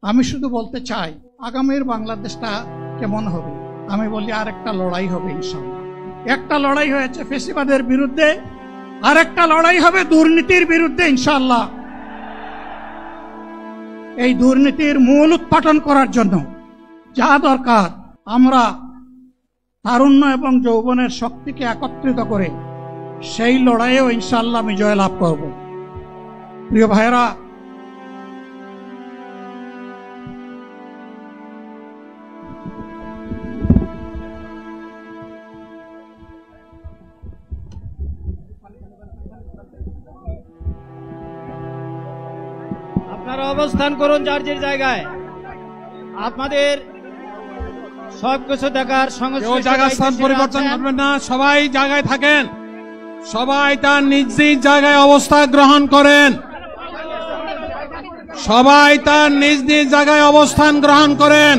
আমি শুধু বলতে চাই আগামীর বাংলাদেশটা কেমন হবে। আমি বলি আরেকটা লড়াই হবে ইনশাআল্লাহ। একটা লড়াই হয়েছে ফ্যাসিবাদের বিরুদ্ধে, আরেকটা লড়াই হবে দুর্নীতির বিরুদ্ধে ইনশাআল্লাহ। এই দুর্নীতির মূল উৎপাটন করার জন্য যা দরকার, আমরা তারুণ্য এবং যৌবনের শক্তিকে একত্রিত করে সেই লড়াইয়েও ইনশাআল্লাহ আমি জয় লাভ করব। প্রিয় ভাইরা, আপনারা অবস্থান করুন যার যার জায়গায়। আপনাদের সবকিছু দেখার জায়গা স্থান পরিবর্তন করবেন না, সবাই জায়গায় থাকেন, সবাই তার নিজ নিজ জায়গায় অবস্থা গ্রহণ করেন, সবাই তার নিজ নিজ জায়গায় অবস্থান গ্রহণ করেন।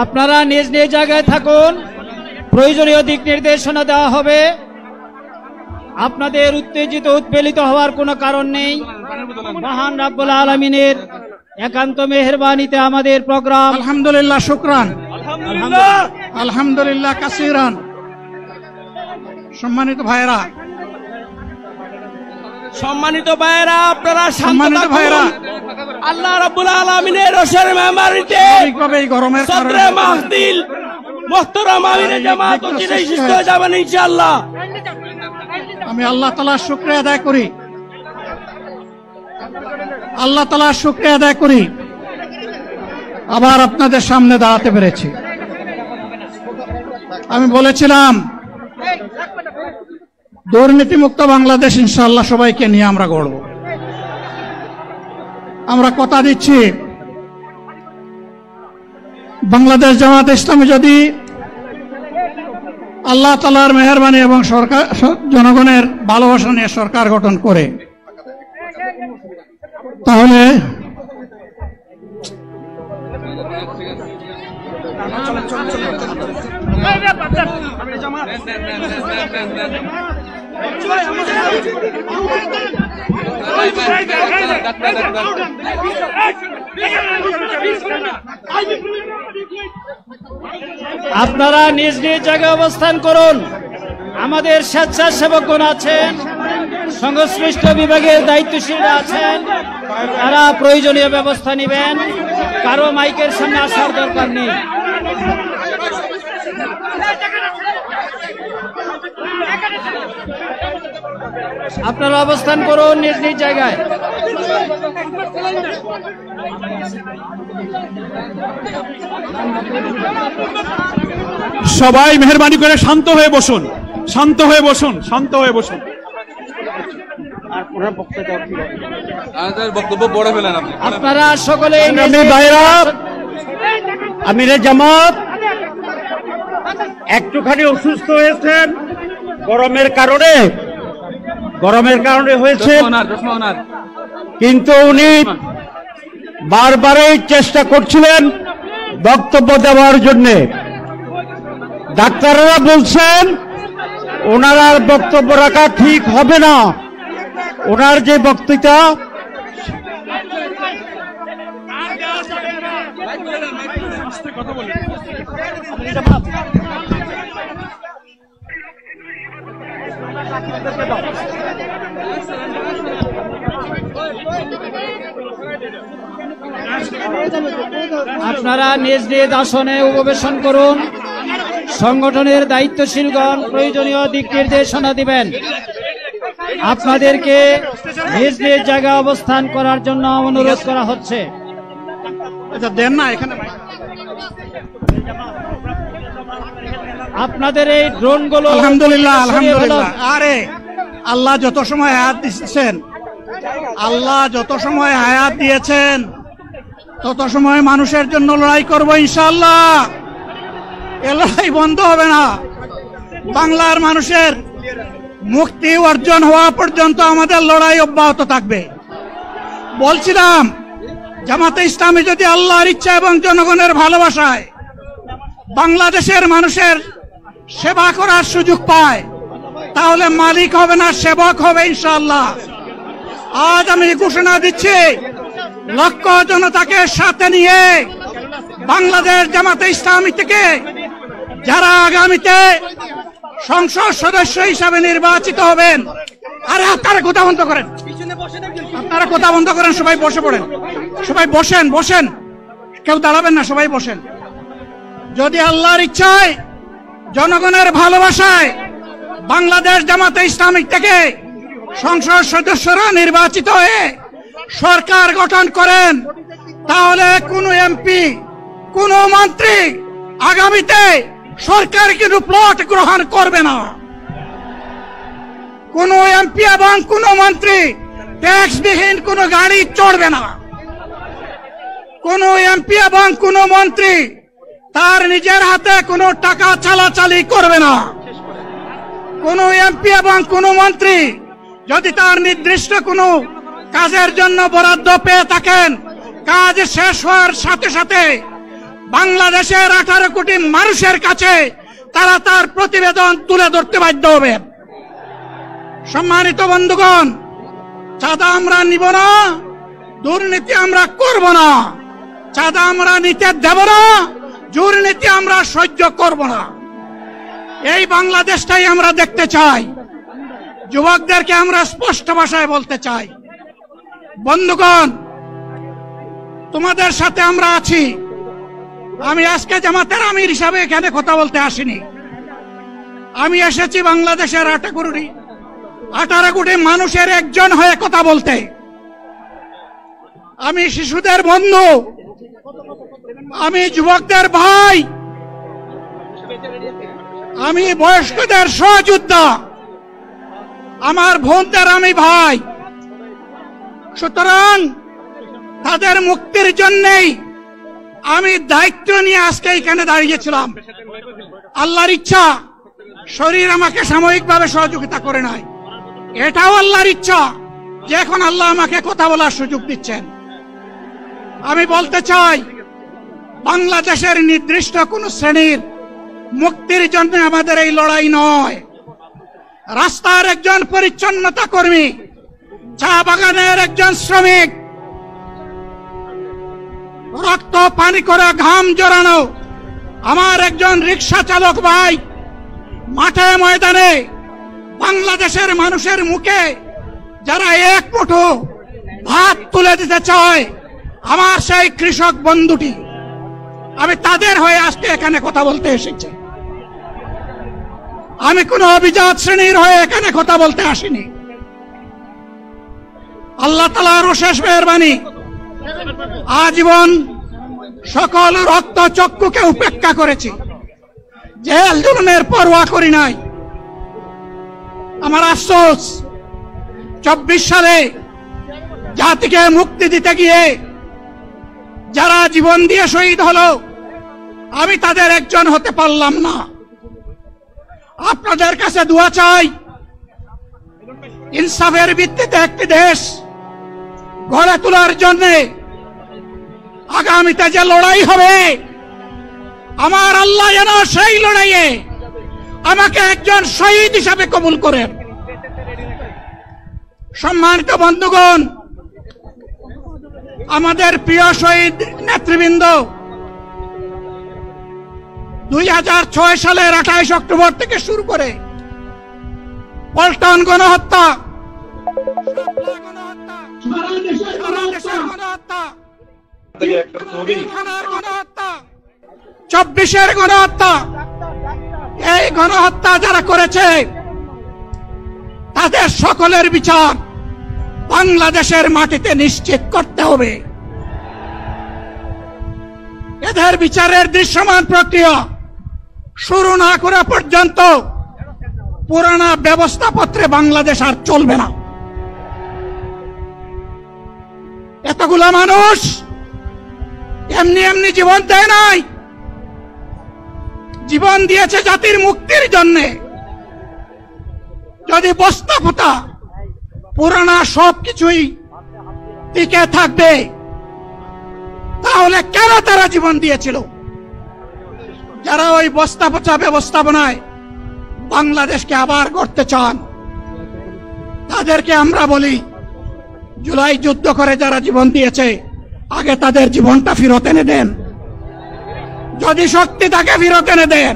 আপনারা নিজ নিজ জায়গায় থাকুন, প্রয়োজনীয় দিক নির্দেশনা দেওয়া হবে। আপনাদের উত্তেজিত উৎপীড়িত হওয়ার কোনো কারণ নেই। মহান রাব্বুল আলামিনের একান্ত মেহেরবানিতে আমাদের প্রোগ্রাম আলহামদুলিল্লাহ, শুকরান, আলহামদুলিল্লাহ কাসিরান। সম্মানিত ভাইরা, আপনারা সম্মানিত ভাইরা, আল্লাহ রাব্বুল আলামিনের রসের মেহমানিতে এই গরমের সদরে মাহফিল মুহতারাম আমিরে জামাত অচিরেই সুস্থ হয়ে যাবেন ইনশাআল্লাহ। আমি আল্লাহ তাআলার শুকরিয়া আদায় করি, আল্লাহ তাআলার শুকরিয়া আদায় করি আবার আপনাদের সামনে দাঁড়াতে পেরেছি। আমি বলেছিলাম দুর্নীতিমুক্ত বাংলাদেশ ইনশাআল্লাহ সবাইকে নিয়ে আমরা গড়ব। আমরা কথা দিচ্ছি, বাংলাদেশ জামাত ইসলামী যদি আল্লাহ তাআলার মেহেরবানি এবং সরকার জনগণের ভালোবাসা নিয়ে সরকার গঠন করে, তাহলে আপনারা নিজ নিজ জায়গায় অবস্থান করুন। আমাদের স্বেচ্ছাসেবকগণ আছেন, সংশ্লিষ্ট বিভাগের দায়িত্বশীলরা আছেন, তারা প্রয়োজনীয় ব্যবস্থা নেবেন। কারো মাইকের সামনে আসার দরকার নেই। আপনারা অবস্থান করুন নিজ নিজ জায়গায়। সবাই মেহেরবানি করে শান্ত হয়ে বসুন, শান্ত হয়ে বসুন, শান্ত হয়ে বসুন। আপনারা সকলে আমিরে জামাত একটুখানি অসুস্থ হয়েছেন, গরমের কারণে হয়েছে, কিন্তু উনি বারবারই চেষ্টা করছিলেন বক্তব্য দেওয়ার জন্য। ডাক্তাররা বলছেন ওনার আর বক্তব্য রাখা ঠিক হবে না। ওনার যে বক্তৃতা আপনারা নিজ নিজ আসনে উপবেশন করুন। সংগঠনের দায়িত্বশীলগণ প্রয়োজনীয় দিক নির্দেশনা দিবেন। আপনাদেরকে নিজ নিজ জায়গায় অবস্থান করার জন্য অনুরোধ করা হচ্ছে। দেন না এখানে আপনাদের এই ড্রোনগুলো আলহামদুলিল্লাহ, আলহামদুলিল্লাহ। আরে আল্লাহ যত সময় হায়াত দিয়েছেন, আল্লাহ যত সময় হায়াত দিয়েছেন তত সময় মানুষের জন্য লড়াই করবো ইনশাআল্লাহ। এ লড়াই বন্ধ হবে না। বাংলার মানুষের মুক্তি অর্জন হওয়া পর্যন্ত আমাদের লড়াই অব্যাহত থাকবে। বলছিলাম জামাতে ইসলামী যদি আল্লাহর ইচ্ছা এবং জনগণের ভালোবাসায় বাংলাদেশের মানুষের সেবা করার সুযোগ পায়, তাহলে মালিক হবে না, সেবক হবে ইনশাআল্লাহ। আজ আমি ঘোষণা দিচ্ছি, লক্ষ জনতাকে সাথে নিয়ে বাংলাদেশ জামাতে ইসলামী থেকে যারা আগামীতে সংসদ সদস্য হিসাবে নির্বাচিত হবেন, আরে আপনারা কথা বন্ধ করেন, আপনারা কথা বন্ধ করেন, সবাই বসে পড়েন, সবাই বসেন, বসেন, কেউ দাঁড়াবেন না, সবাই বসেন। যদি আল্লাহর ইচ্ছায়, জনগণের ভালোবাসায় বাংলাদেশ জামাতে ইসলামী থেকে সংসদ সদস্যরা নির্বাচিত হয়ে সরকার গঠন করেন, তাহলে কোন এমপি, কোন মন্ত্রী আগামীতে সরকার কিন্তু প্লট গ্রহণ করবে না। কোন এমপি এবং কোন মন্ত্রী ট্যাক্সবিহীন কোন গাড়ি চড়বে না। কোন এমপি এবং কোন মন্ত্রী তার নিজের হাতে কোনো টাকা চালাচালি করবে না। কোন এমপি এবং কোন মন্ত্রী যদি তার নির্দিষ্ট কোনো কাজের জন্য বরাদ্দ পেয়ে থাকেন, কাজ শেষ হওয়ার সাথে সাথে বাংলাদেশের 18 কোটি মানুষের কাছে তারা তার প্রতিবেদন তুলে ধরতে বাধ্য হবে। সম্মানিত বন্ধুগণ, চাঁদা আমরা নিব না, দুর্নীতি আমরা করব না, চাঁদা আমরা নিতে দেব না, দুর্নীতি আমরা সহ্য করব না। এই বাংলাদেশটাই আমরা দেখতে চাই। যুবকদেরকে আমরা স্পষ্ট ভাষায় বলতে চাই, বন্ধুগণ, তোমাদের সাথে আমরা আছি। আমি আজকে জামাতের আমির হিসাবে এখানে কথা বলতে আসিনি। আমি এসেছি বাংলাদেশের 18 কোটি মানুষের একজন হয়ে কথা বলতে। আমি শিশুদের বন্ধু, আমি যুবকদের ভাই, আমি বয়স্কদের সহযোদ্ধা, আমার বোনদের আমি ভাই। সুতরাং তাদের মুক্তির জন্যই আমি দায়িত্ব নিয়ে আজকে এখানে দাঁড়িয়েছিলাম। আল্লাহর ইচ্ছা, শরীর আমাকে সাময়িকভাবে সহযোগিতা করে নাই, এটাও আল্লাহর ইচ্ছা যে এখন আল্লাহ আমাকে কথা বলার সুযোগ দিচ্ছেন। আমি বলতে চাই, বাংলাদেশের নির্দিষ্ট কোন শ্রেণীর মুক্তির জন্য আমাদের এই লড়াই নয়। রাস্তার একজন পরিচ্ছন্নতা কর্মী, চা বাগানের একজন শ্রমিক, রক্ত পানি করে ঘাম জড়ানো আমার একজন রিক্সা চালক ভাই মাঠে ময়দানে বাংলাদেশের মানুষের মুখে যারা এক মুঠো ভাত তুলে দিতে চায়, আমার সেই কৃষক বন্ধুটি, আমি তাদের হয়ে আজকে এখানে কথা বলতে এসেছি। আমি কোন অভিজাত শ্রেণীর হয়ে এখানে কথা বলতে আসিনি। আল্লাহ তাআলার অশেষ মেহেরবানি, আজীবন সকল রক্ত চক্ষুকে উপেক্ষা করেছি, জেল জুলুমের পরোয়া করি নাই। আমার আফসোস, 24 সালে জাতিকে মুক্তি দিতে গিয়ে যারা জীবন দিয়ে শহীদ হলো, আমি তাদের একজন হতে পারলাম না। আপনাদের কাছে দোয়া চাই, ইনসাফের ভিত্তিতে একটি দেশ গড়ে তোলার জন্য আগামীতে যে লড়াই হবে, আমার আল্লাহ যেন সেই লড়াইয়ে আমাকে একজন শহীদ হিসাবে কবুল করেন। সম্মানিত বন্ধুগণ, আমাদের প্রিয় শহীদ নেতৃবৃন্দ 2006 সালের 28 অক্টোবর থেকে শুরু করে পল্টন গণহত্যা, গণহত্যা, 24-এর গণহত্যা, এই গণহত্যা যারা করেছে তাদের সকলের বিচার বাংলাদেশের মাটিতে নিশ্চিত করতে হবে। এদের বিচারের দৃশ্যমান প্রক্রিয়া শুরু না করা পর্যন্ত পুরানা ব্যবস্থাপত্রে বাংলাদেশ আর চলবে না। এতগুলা মানুষ এমনি এমনি জীবন দেয় নাই, জীবন দিয়েছে জাতির মুক্তির জন্য। যদি বস্তাপোতা পুরানা সবকিছুই টিকে থাকবে, তাহলে কেন তারা জীবন দিয়েছিল? যারা ওই বস্তাপচা ব্যবস্থাপনায় বাংলাদেশকে আবার গড়তে চান, তাদেরকে আমরা বলি, জুলাই যুদ্ধ করে যারা জীবন দিয়েছে আগে তাদের জীবনটা ফেরত এনে দেন। যদি শক্তি তাকে ফেরত এনে দেন,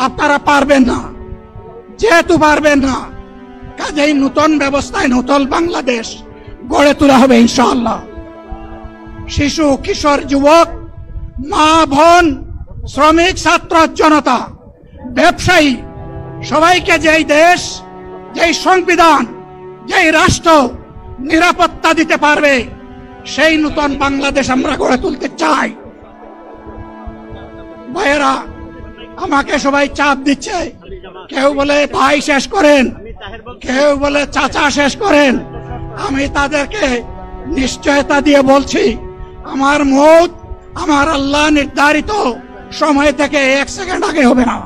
আপনারা পারবেন না। যেহেতু পারবেন না, কাজেই নতুন ব্যবস্থায় নতুন বাংলাদেশ গড়ে তোলা হবে ইনশাআল্লাহ। শিশু, কিশোর, যুবক, মা, বোন, শ্রমিক, ছাত্র জনতা, ব্যবসায়ী, সবাইকে যেই দেশ, যেই সংবিধান, যেই রাষ্ট্র নিরাপত্তা দিতে পারবে, সেই নতুন বাংলাদেশ আমরা গড়ে তুলতে চাই। ভাইয়েরা, আমাকে সবাই চাপ দিচ্ছে, কেউ বলে ভাই শেষ করেন, কেউ বলে চাচা শেষ করেন। আমি তাদেরকে নিশ্চয়তা দিয়ে বলছি, আমার মৌত আমার আল্লাহ নির্ধারিত সময় থেকে 1 সেকেন্ড আগে হবে না,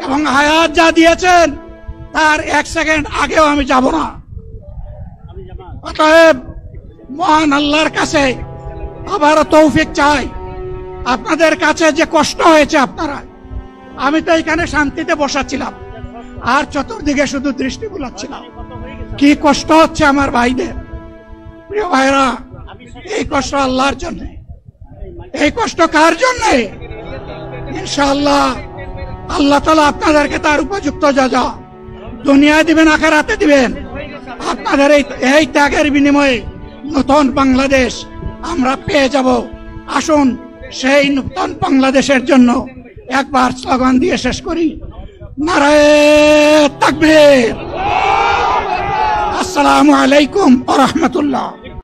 এবং হায়াত যা দিয়েছেন তার 1 সেকেন্ড আগেও আমি যাব না। অতএব মহান আল্লাহর কাছে আবারও তৌফিক চাই। আপনাদের কাছে যে কষ্ট হয়েছে আপনারা, আমি তো এখানে শান্তিতে বসাচ্ছিলাম আর চতুর্দিকে শুধু দৃষ্টি বুলাচ্ছিলাম। কি কষ্ট হচ্ছে আমার ভাইদের। প্রিয় ভাইরা, এই কষ্ট আল্লাহর জন্য। এই কষ্ট কার জন্য? ইনশাআল্লাহ আল্লাহ তাআলা আপনাদেরকে তার উপযুক্ত যাজা দুনিয়ায় দিবেন, আখিরাতে দিবেন। আপনাদের এই ত্যাগের বিনিময়ে নতুন বাংলাদেশ আমরা পেয়ে যাব। আসুন সেই নতুন বাংলাদেশের জন্য একবার স্লোগান দিয়ে শেষ করি, নারায়ে তাকবীর। আসসালামু আলাইকুম ওয়া রাহমাতুল্লাহ।